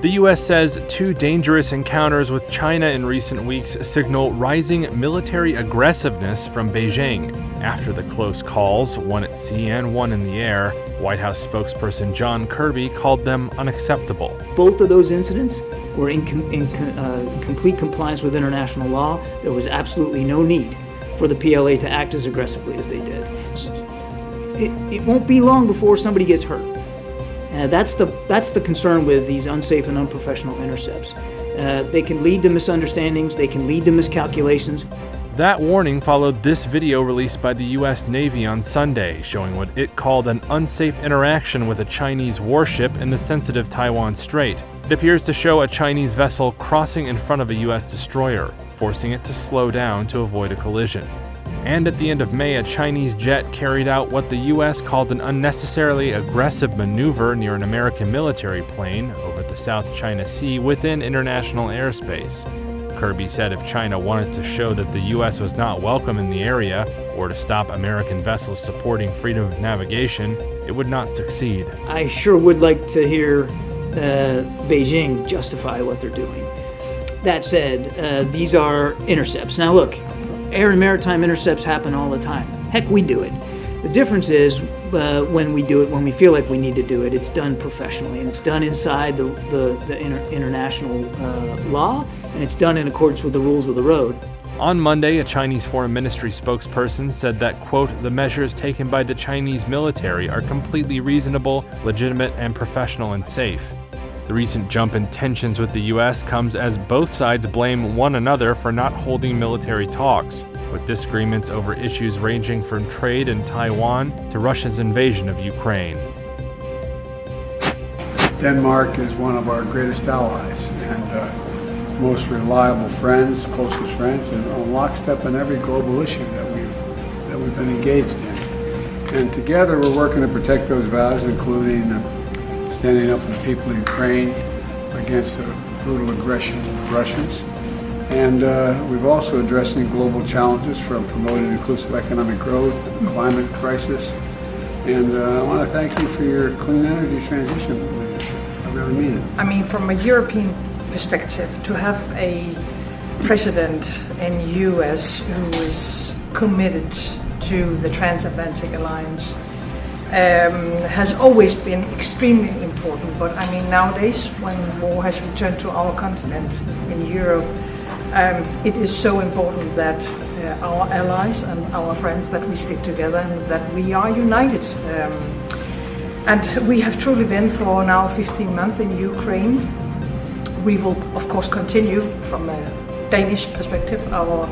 The U.S. says 2 dangerous encounters with China in recent weeks signal rising military aggressiveness from Beijing. After the close calls, one at sea and one in the air, White House spokesperson John Kirby called them unacceptable. Both of those incidents were in complete compliance with international law. There was absolutely no need for the PLA to act as aggressively as they did. It won't be long before somebody gets hurt. That's the concern with these unsafe and unprofessional intercepts. They can lead to misunderstandings, they can lead to miscalculations. That warning followed this video released by the U.S. Navy on Sunday, showing what it called an unsafe interaction with a Chinese warship in the sensitive Taiwan Strait. It appears to show a Chinese vessel crossing in front of a U.S. destroyer, forcing it to slow down to avoid a collision. And at the end of May, a Chinese jet carried out what the U.S. called an unnecessarily aggressive maneuver near an American military plane over the South China Sea within international airspace. Kirby said if China wanted to show that the U.S. was not welcome in the area or to stop American vessels supporting freedom of navigation, it would not succeed. I sure would like to hear Beijing justify what they're doing. That said, these are intercepts. Now look, air and maritime intercepts happen all the time. Heck, we do it. The difference is when we do it, when we feel like we need to do it, it's done professionally, and it's done inside the international law, and it's done in accordance with the rules of the road. On Monday, a Chinese Foreign Ministry spokesperson said that, quote, the measures taken by the Chinese military are completely reasonable, legitimate, and professional and safe. The recent jump in tensions with the U.S. comes as both sides blame one another for not holding military talks, with disagreements over issues ranging from trade in Taiwan to Russia's invasion of Ukraine. Denmark is one of our greatest allies and most reliable friends, closest friends, and on lockstep in every global issue that we've been engaged in. And together we're working to protect those values, including standing up for the people of Ukraine against the brutal aggression of the Russians. And we've also addressing global challenges from promoting inclusive economic growth, the climate crisis. And I want to thank you for your clean energy transition leadership. I really mean it. I mean, from a European perspective, to have a president in the US who is committed to the transatlantic alliance has always been extremely important. But I mean, nowadays, when war has returned to our continent in Europe, it is so important that our allies and our friends, that we stick together and that we are united. And we have truly been for now 15 months in Ukraine. We will, of course, continue from a Danish perspective our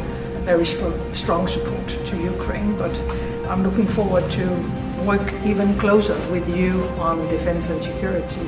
very strong support to Ukraine, but I'm looking forward to work even closer with you on defense and security.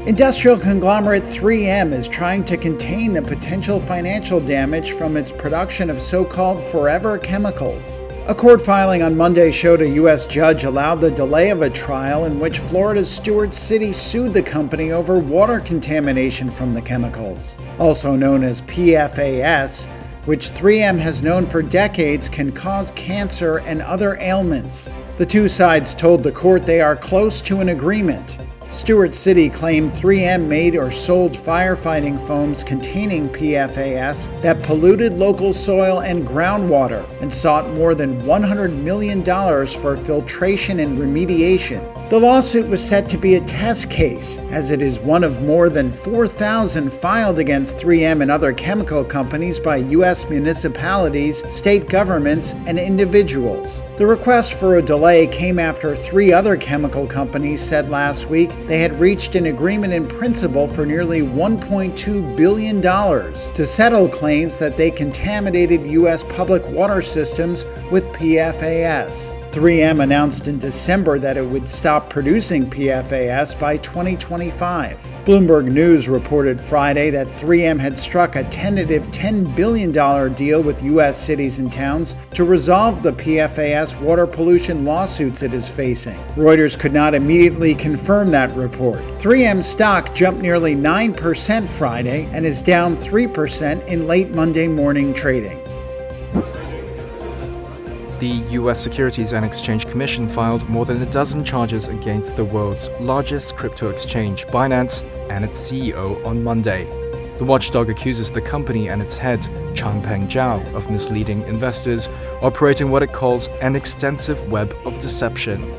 Industrial conglomerate 3M is trying to contain the potential financial damage from its production of so-called forever chemicals. A court filing on Monday showed a U.S. judge allowed the delay of a trial in which Florida's Stuart City sued the company over water contamination from the chemicals, also known as PFAS, which 3M has known for decades can cause cancer and other ailments. The two sides told the court they are close to an agreement. Stuart City claimed 3M made or sold firefighting foams containing PFAS that polluted local soil and groundwater and sought more than $100 million for filtration and remediation. The lawsuit was set to be a test case, as it is one of more than 4,000 filed against 3M and other chemical companies by U.S. municipalities, state governments, and individuals. The request for a delay came after 3 other chemical companies said last week they had reached an agreement in principle for nearly $1.2 billion to settle claims that they contaminated U.S. public water systems with PFAS. 3M announced in December that it would stop producing PFAS by 2025. Bloomberg News reported Friday that 3M had struck a tentative $10 billion deal with U.S. cities and towns to resolve the PFAS water pollution lawsuits it is facing. Reuters could not immediately confirm that report. 3M stock jumped nearly 9% Friday and is down 3% in late Monday morning trading. the US Securities and Exchange Commission filed more than a dozen charges against the world's largest crypto exchange, Binance, and its CEO on Monday. The watchdog accuses the company and its head, Changpeng Zhao, of misleading investors, operating what it calls an extensive web of deception.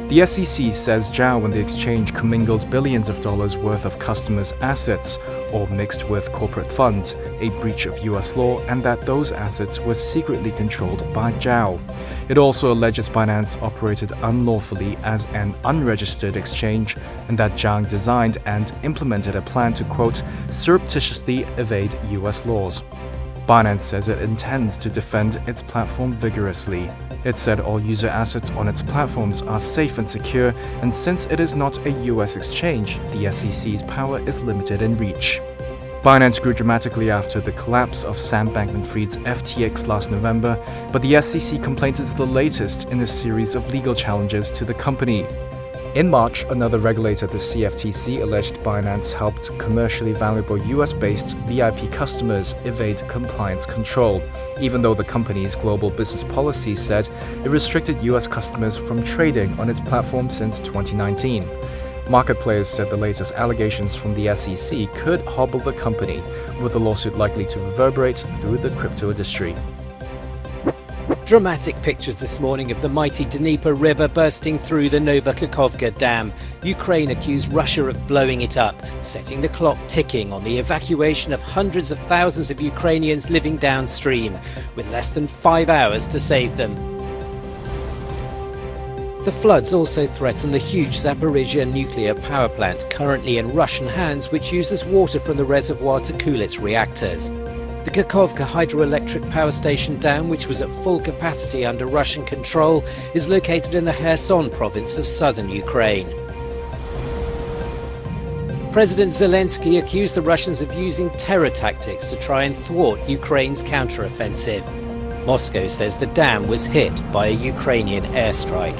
The SEC says Zhao and the exchange commingled billions of dollars worth of customers' assets, or mixed with corporate funds, a breach of US law, and that those assets were secretly controlled by Zhao. It also alleges Binance operated unlawfully as an unregistered exchange, and that Zhang designed and implemented a plan to, quote, surreptitiously evade US laws. Binance says it intends to defend its platform vigorously. It said all user assets on its platforms are safe and secure, and since it is not a US exchange, the SEC's power is limited in reach. Binance grew dramatically after the collapse of Sam Bankman-Fried's FTX last November, but the SEC complaint is the latest in a series of legal challenges to the company. In March, another regulator, the CFTC, alleged Binance helped commercially valuable US-based VIP customers evade compliance control, even though the company's global business policy said it restricted US customers from trading on its platform since 2019. Market players said the latest allegations from the SEC could hobble the company, with the lawsuit likely to reverberate through the crypto industry. Dramatic pictures this morning of the mighty Dnieper River bursting through the Nova Kakhovka Dam. Ukraine accused Russia of blowing it up, setting the clock ticking on the evacuation of hundreds of thousands of Ukrainians living downstream, with less than 5 hours to save them. The floods also threaten the huge Zaporizhzhia nuclear power plant, currently in Russian hands, which uses water from the reservoir to cool its reactors. The Kakhovka hydroelectric power station dam, which was at full capacity under Russian control, is located in the Kherson province of southern Ukraine. President Zelensky accused the Russians of using terror tactics to try and thwart Ukraine's counteroffensive. Moscow says the dam was hit by a Ukrainian airstrike.